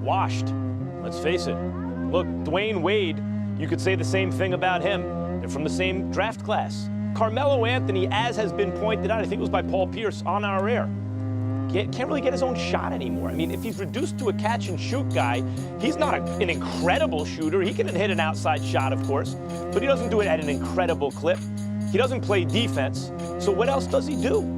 washed. Let's face it. Look, Dwayne Wade, you could say the same thing about him. They're from the same draft class. Carmelo Anthony, as has been pointed out, I think it was by Paul Pierce on our air, can't really get his own shot anymore. I mean, if he's reduced to a catch-and-shoot guy, he's not an incredible shooter. He can hit an outside shot, of course, but he doesn't do it at an incredible clip. He doesn't play defense, so what else does he do?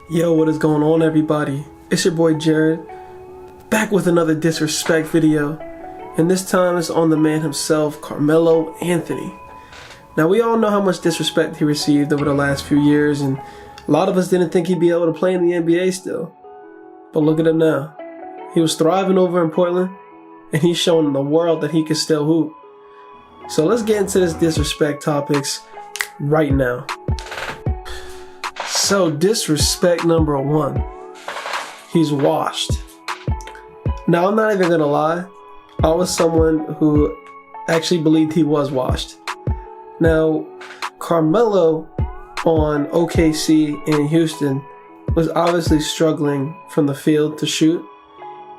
Yo, what is going on, everybody? It's your boy Jared, back with another disrespect video, and this time it's on the man himself, Carmelo Anthony. Now, we all know how much disrespect he received over the last few years, and a lot of us didn't think he'd be able to play in the NBA still. But look at him now. He was thriving over in Portland, and he's showing the world that he can still hoop. So let's get into this disrespect topics right now. So, disrespect number one, he's washed. Now, I'm not even gonna lie, I was someone who actually believed he was washed. Now, Carmelo on OKC in Houston was obviously struggling from the field to shoot,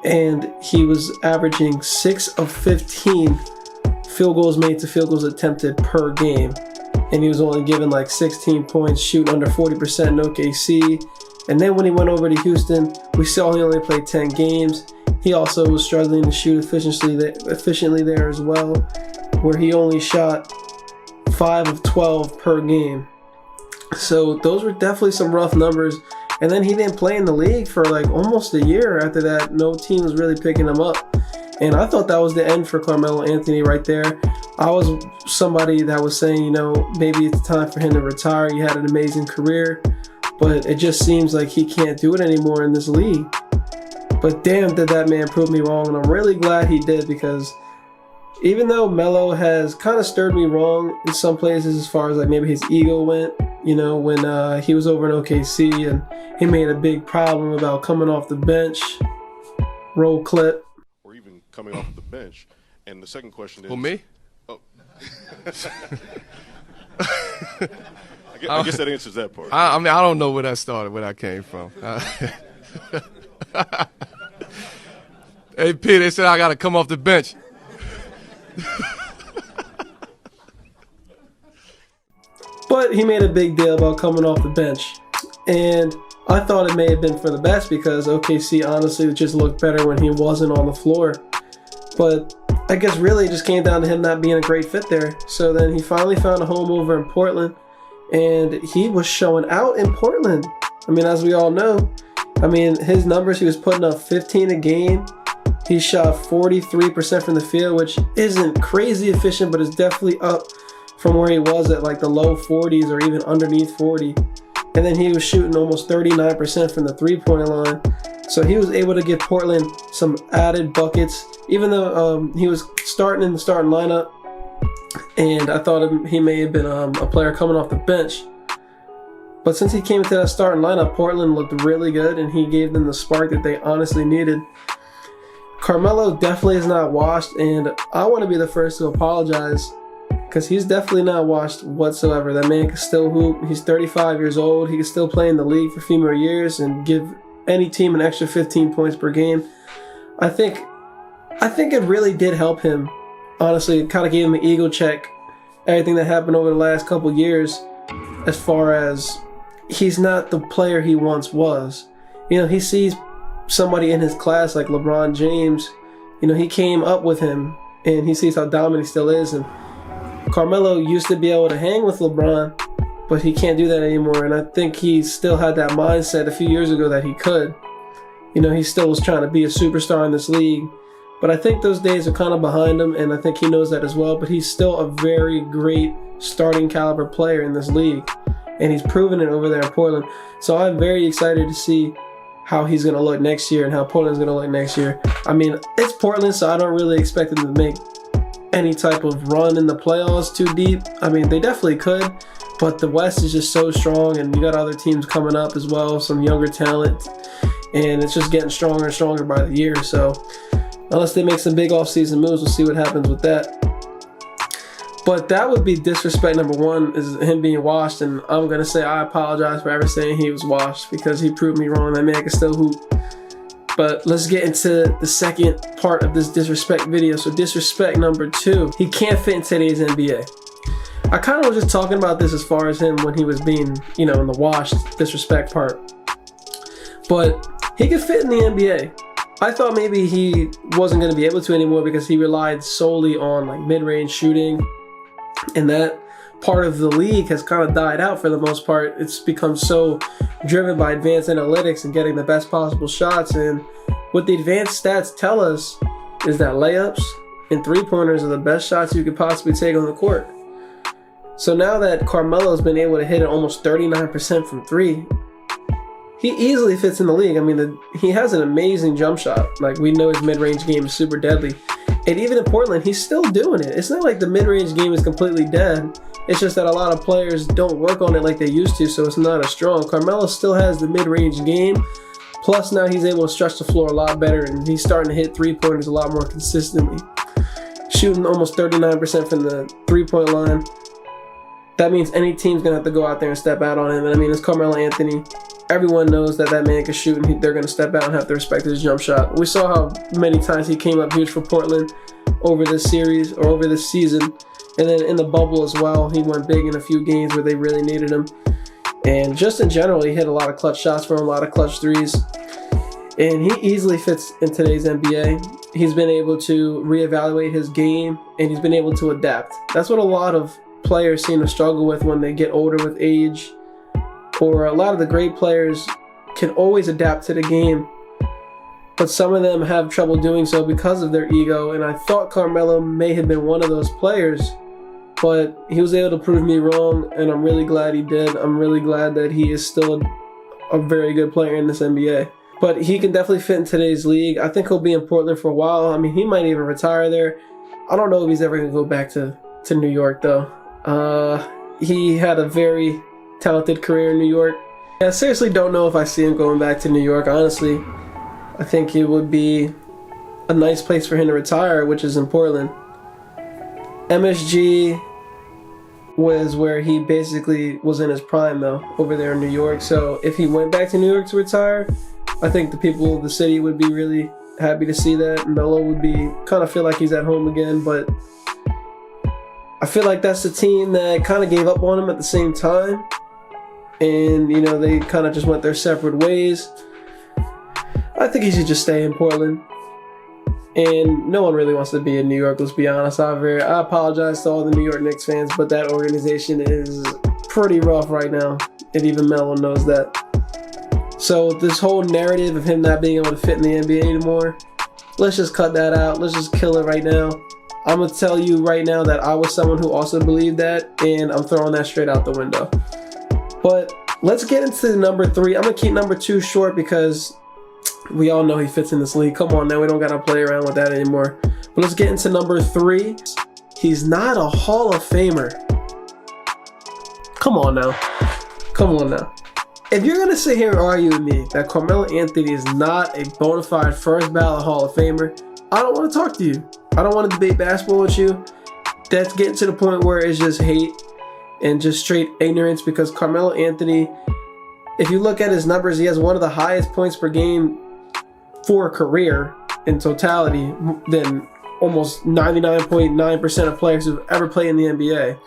and he was averaging 6 of 15 field goals made to field goals attempted per game. And he was only given like 16 points, shooting under 40% in OKC. And then when he went over to Houston, we saw he only played 10 games. He also was struggling to shoot efficiently there as well, where he only shot 5 of 12 per game. So those were definitely some rough numbers. And then he didn't play in the league for like almost a year after that. No team was really picking him up. And I thought that was the end for Carmelo Anthony right there. I was somebody that was saying, you know, maybe it's time for him to retire. He had an amazing career, but it just seems like he can't do it anymore in this league. But damn, did that man prove me wrong, and I'm really glad he did, because even though Melo has kind of stirred me wrong in some places as far as like maybe his ego went, you know, when he was over in OKC and he made a big problem about coming off the bench, roll clip. Or even coming off the bench. And the second question is... Who, me? Oh. I guess that answers that part. I mean, I don't know where that started, where that came from. Hey, Pete, they said I got to come off the bench. But he made a big deal about coming off the bench. And I thought it may have been for the best, because OKC honestly just looked better when he wasn't on the floor. But I guess really it just came down to him not being a great fit there. So then he finally found a home over in Portland, and he was showing out in Portland. I mean, as we all know, I mean, his numbers, he was putting up 15 a game. He shot 43% from the field, which isn't crazy efficient, but is definitely up from where he was at like the low 40s or even underneath 40. And then he was shooting almost 39% from the three-point line. So he was able to give Portland some added buckets, even though he was starting in the starting lineup. And I thought he may have been a player coming off the bench. But since he came into that starting lineup, Portland looked really good, and he gave them the spark that they honestly needed. Carmelo definitely is not washed, and I want to be the first to apologize, because he's definitely not washed whatsoever. That man can still hoop. He's 35 years old. He can still play in the league for a few more years and give any team an extra 15 points per game. I think it really did help him. Honestly, it kind of gave him an ego check. Everything that happened over the last couple years, as far as he's not the player he once was. You know, he sees somebody in his class like LeBron James. You know, he came up with him, and he sees how dominant he still is. And Carmelo used to be able to hang with LeBron, but he can't do that anymore. And I think he still had that mindset a few years ago that he could. You know, he still was trying to be a superstar in this league. But I think those days are kind of behind him, and I think he knows that as well. But he's still a very great starting caliber player in this league, and he's proven it over there in Portland. So I'm very excited to see how he's going to look next year and how Portland's going to look next year. I mean, it's Portland, so I don't really expect them to make any type of run in the playoffs too deep. I mean, they definitely could, but the West is just so strong, and you got other teams coming up as well, some younger talent, and it's just getting stronger and stronger by the year. So unless they make some big offseason moves, we'll see what happens with that. But that would be disrespect number one, is him being washed. And I'm going to say I apologize for ever saying he was washed, because he proved me wrong. That man can still hoop. But let's get into the second part of this disrespect video. So disrespect number 2, he can't fit in today's NBA. I kind of was just talking about this as far as him when he was being, in the washed disrespect part. But he can fit in the NBA. I thought maybe he wasn't going to be able to anymore because he relied solely on like mid-range shooting. And that part of the league has kind of died out for the most part. It's become so driven by advanced analytics and getting the best possible shots. And what the advanced stats tell us is that layups and three-pointers are the best shots you could possibly take on the court. So now that Carmelo's been able to hit it almost 39% from 3, he easily fits in the league. I mean, he has an amazing jump shot. Like, we know his mid-range game is super deadly. And even in Portland, he's still doing it. It's not like the mid-range game is completely dead. It's just that a lot of players don't work on it like they used to, so it's not as strong. Carmelo still has the mid-range game. Plus, now he's able to stretch the floor a lot better, and he's starting to hit three-pointers a lot more consistently. Shooting almost 39% from the three-point line. That means any team's going to have to go out there and step out on him. And I mean, it's Carmelo Anthony. Everyone knows that man can shoot, and they're going to step out and have to respect his jump shot. We saw how many times he came up huge for Portland over this series or over this season. And then in the bubble as well, he went big in a few games where they really needed him. And just in general, he hit a lot of clutch shots from him, a lot of clutch threes. And he easily fits in today's NBA. He's been able to reevaluate his game, and he's been able to adapt. That's what a lot of players seem to struggle with when they get older with age. Or a lot of the great players can always adapt to the game, but some of them have trouble doing so because of their ego. And I thought Carmelo may have been one of those players, but he was able to prove me wrong, and I'm really glad he did. I'm really glad that he is still a very good player in this NBA. But he can definitely fit in today's league. I think he'll be in Portland for a while. I mean, he might even retire there. I don't know if he's ever going to go back to New York, though. He had a very talented career in New York. I seriously don't know if I see him going back to New York, honestly. I think it would be a nice place for him to retire, which is in Portland. MSG was where he basically was in his prime, though, over there in New York. So if he went back to New York to retire, I think the people of the city would be really happy to see that. Melo would be kind of feel like he's at home again, but I feel like that's the team that kind of gave up on him at the same time. And, they kind of just went their separate ways. I think he should just stay in Portland. And no one really wants to be in New York, let's be honest. I apologize to all the New York Knicks fans, but that organization is pretty rough right now. And even Melo knows that. So this whole narrative of him not being able to fit in the NBA anymore, let's just cut that out. Let's just kill it right now. I'm going to tell you right now that I was someone who also believed that, and I'm throwing that straight out the window. But let's get into number 3. I'm going to keep number 2 short because we all know he fits in this league. Come on now, we don't got to play around with that anymore. But let's get into number 3. He's not a Hall of Famer. Come on now. Come on now. If you're going to sit here and argue with me that Carmelo Anthony is not a bona fide first ballot Hall of Famer, I don't want to talk to you. I don't want to debate basketball with you. That's getting to the point where it's just hate and just straight ignorance, because Carmelo Anthony, if you look at his numbers, he has one of the highest points per game for a career in totality than almost 99.9% of players who've ever played in the NBA.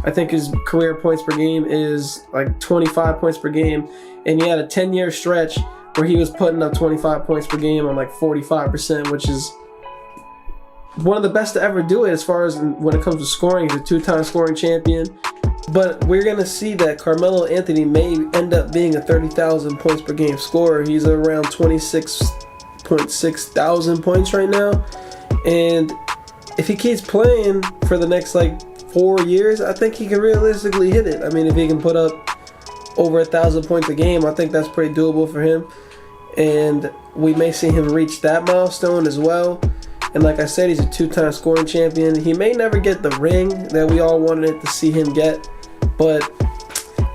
I think his career points per game is like 25 points per game, and he had a 10-year stretch where he was putting up 25 points per game on like 45%, which is one of the best to ever do it as far as when it comes to scoring. He's a 2-time scoring champion. But we're going to see that Carmelo Anthony may end up being a 30,000 points per game scorer. He's around 26.6 thousand points right now. And if he keeps playing for the next 4 years, I think he can realistically hit it. I mean, if he can put up over 1,000 points a game, I think that's pretty doable for him. and we may see him reach that milestone as well. And like I said, he's a 2-time scoring champion. He may never get the ring that we all wanted to see him get, but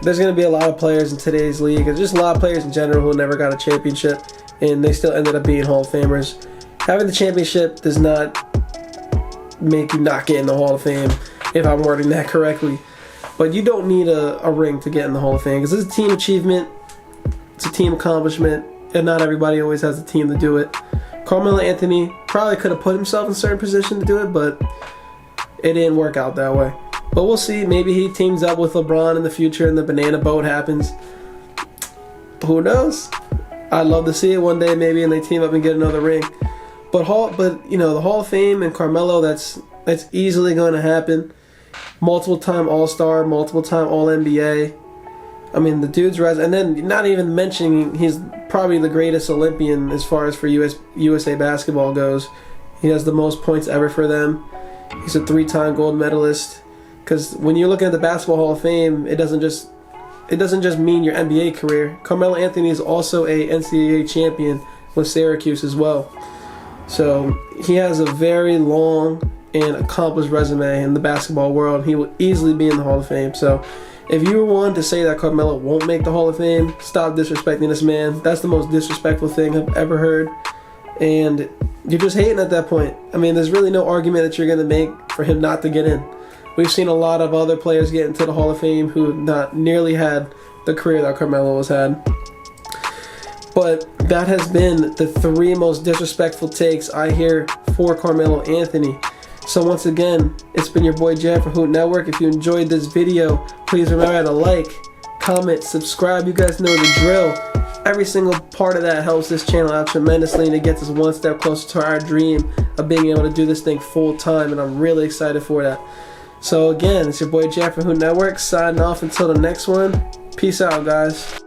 there's going to be a lot of players in today's league, and just a lot of players in general who never got a championship, and they still ended up being Hall of Famers. Having the championship does not make you not get in the Hall of Fame, if I'm wording that correctly. But you don't need a ring to get in the Hall of Fame, because it's a team achievement, it's a team accomplishment, and not everybody always has a team to do it. Carmelo Anthony probably could have put himself in a certain position to do it, but it didn't work out that way. But we'll see. Maybe he teams up with LeBron in the future and the banana boat happens. Who knows? I'd love to see it one day maybe, and they team up and get another ring. But you know, the Hall of Fame and Carmelo, that's easily going to happen. Multiple-time All-Star, multiple-time All-NBA. I mean, the dude's and then not even mentioning he's probably the greatest Olympian as far as for USA basketball goes. He has the most points ever for them. He's a 3-time gold medalist. Because when you look at the Basketball Hall of Fame, it doesn't just mean your NBA career. Carmelo Anthony is also a NCAA champion with Syracuse as well. So he has a very long and accomplished resume in the basketball world. He will easily be in the Hall of Fame. So if you were one to say that Carmelo won't make the Hall of Fame, stop disrespecting this man. That's the most disrespectful thing I've ever heard. And you're just hating at that point. I mean, there's really no argument that you're going to make for him not to get in. We've seen a lot of other players get into the Hall of Fame who have not nearly had the career that Carmelo has had. But that has been the 3 most disrespectful takes I hear for Carmelo Anthony. So once again, it's been your boy Jay from Hoot Network. If you enjoyed this video, please remember to like, comment, subscribe. You guys know the drill. Every single part of that helps this channel out tremendously, and it gets us one step closer to our dream of being able to do this thing full time, and I'm really excited for that. So again, it's your boy Jay from Hoot Network, signing off until the next one. Peace out, guys.